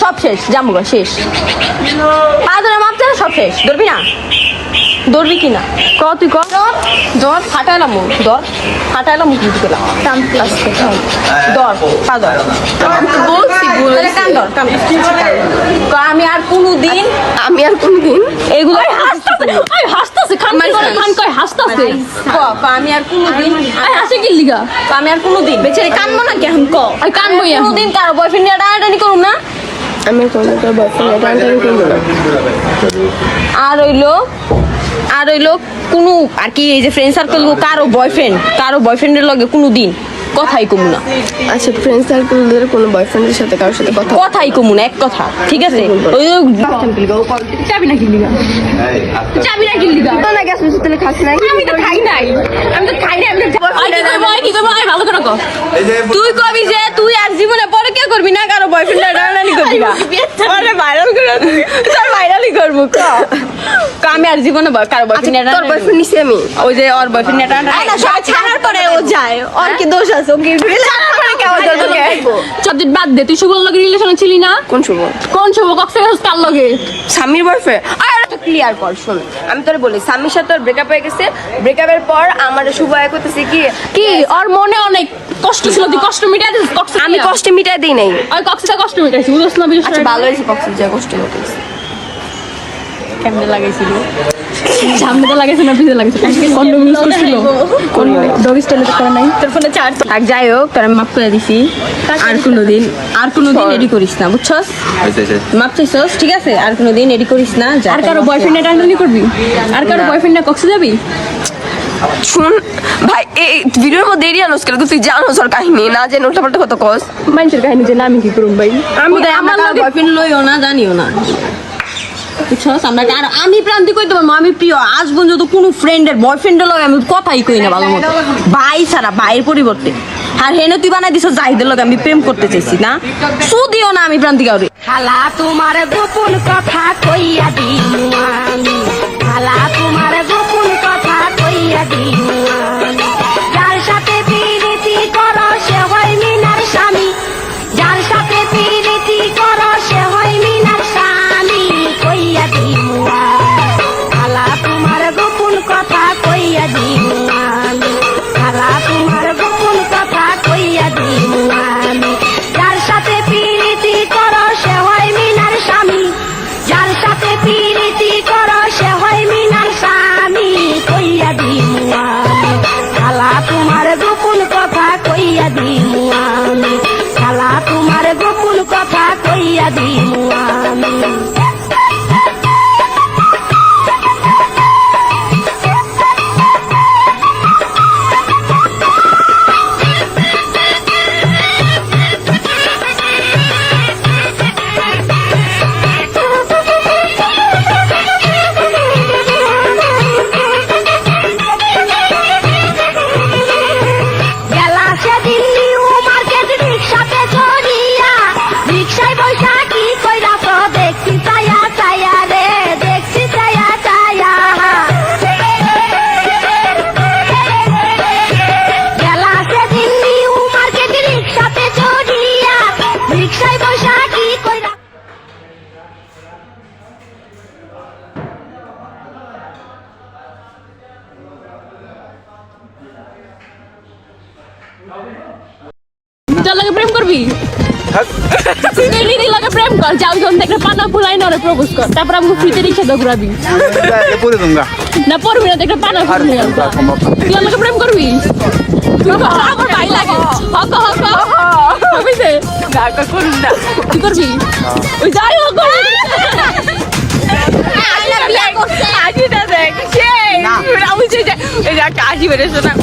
সব শেষ জামুগা শেষ পাঁচজনের মাপ চাই সব শেষ ধরবি না ধরবি কি না ক তুই ক ধর ফাটাইলাম ধর ফাটাইলাম মুখ দিতে গেলাম টান প্লাস ধর পা ধর বলছি কান ধর কান আমি আর কোনোদিন এগুলো হাসতাছে খান কয় হাসতাছে আমি আর কোনোদিন হাসে কি লিগা আমি আর কোনোদিন বেচারি কানবো না কেন ক কানবো কোনোদিন কারো বয়ফ্রেন্ড নিয়ে টানাটানি করুন না আমি কোনো তোর বয়ফ্রেন্ড টানটানি করবো না আর হইলো কোনো আর কি এই যে ফ্রেন্ড সার্কেল কারো বয়ফ্রেন্ডের লগে কোনো দিন কথাই কমু না আচ্ছা ফ্রেন্ড সার্কেলদের কোনো বয়ফ্রেন্ডের সাথে কারোর সাথে কথাই কমু না এক কথা ঠিক আছে ওই চাবি না কিনলি তো না গ্যাস মিষ্টি তেলে খাস নাই আমি তো খাই নাই কি করবো ভালো করে কর তুই কবি যে তুই আর জীবনে পরে কে করবি না কারো বয়ফ্রেন্ড টানাটানি করবি না ভাইরাল করে তোর ভাইরালই করবো আমি আর জীবনে কারো বয়ফ্রেন্ড তোর বয়ফ্রেন্ড নিছি আমি ওই যে ওর বয়ফ্রেন্ড টানাটানি ছাড়ার পরে ও যায় ওর কি দোষ আছে ওকে সাবজেক্ট বাদ দে তুই শুভর লগে রিলেশনে ছিলি না কোন শুভ কক্সবাজার কার লগে স্বামীর বয়ফ্রেন্ড আর তো ক্লিয়ার কর শোন আমি তোরে বলি স্বামীর সাথে তোর ব্রেকআপ হয়ে গেছে ব্রেকআপের পর আমার শুভ আয় করতেছে কি ওর মনে অনেক কষ্ট ছিল তুই কষ্ট মিটাই দিস আমি কষ্ট মিটাই দিই নাই ওই কক্সবাজার কষ্ট মিটাইছি বুঝছ না আচ্ছা ভালো হয়েছে কক্সবাজার কষ্ট মিটাইছি কেমনে লাগাইছিল সামনে লাগাইছে না পিছে লাগাইছে কন্ডম ইউজ করছিল কোন ডগ স্টাইলে তো করে নাই তোর ফোনে চার্জ আর যাই হোক তোর মাফ করে দিছি আর কোনোদিন এডি করিস না বুঝছস মাফ চাইছস ঠিক আছে আর কোনোদিন এডি করিস না আর কারো বয়ফ্রেন্ড টানাটানি করবি আর কারো বয়ফ্রেন্ড কক্সে যাবি শুন ভাই এই ভিডিওর মধ্যে এরিয়া আনোস কেন তুই জানোস ওর কাহিনী না জেনে উল্টাপাল্টা কত কস মানুষের কাহিনী যে না আমি কি করুম ভাই আমার বয়ফ্রেন্ড লইও না জানিও না বুঝছস আমি প্রান্তি কই তোমার আমি প্রিয় আজ পর্যন্ত কোনো ফ্রেন্ডের বয়ফ্রেন্ডের লগে আমি কথাই কই না ভালো মতো ভাই ছাড়া ভাইয়ের পরিবর্তে আর হেনে তুই বানাই দিছো জাহিদের লগে আমি প্রেম করতে চাইছি না সুদিও না আমি প্রান্তি কাউরে খালা তোমার গোপন কথা কইয়া দিমু আমি খালা তোমার গোপন কথা কইয়া দিমু আমি যার সাথে প্রীতি করো সে হয় মিনার স্বামী যার সাথে প্রীতি করো সে হয় মিনার স্বামী কইয়া দিমু খালা তোমার গোপন কথা কইয়া দিমু আমি খালা তোমার গোপন কথা কইয়া দিমু আমি যার সাথে প্রীতি করো সে হয় মিনার স্বামী যার সাথে প্রীতি করো সে হয় মিনার স্বামী কইয়া দিমু আমি খালা তোমার গোপন কথা কইয়া দিমু আমি খালা তোমার গোপন কথা কইয়া দিমু আমি লাগে প্রেম করবি লাগে প্রেম কর যাও যখন দেখলে পানা ফুলাই না প্রপোজ কর তারপর আমাকে ফ্রিতে রিক্সা দাও ঘুরাবি না পড়বি না দেখলে পানা ফুলাই তুই আমাকে প্রেম করবি আমার ভাই লাগে হক হক হবিছে গাকা করুন না কি করবি ওই যাই হোক আল্লাহ বিয়া করছে আজিটা দেখ সেই রাউছে এই যা কাশি বেরেছ না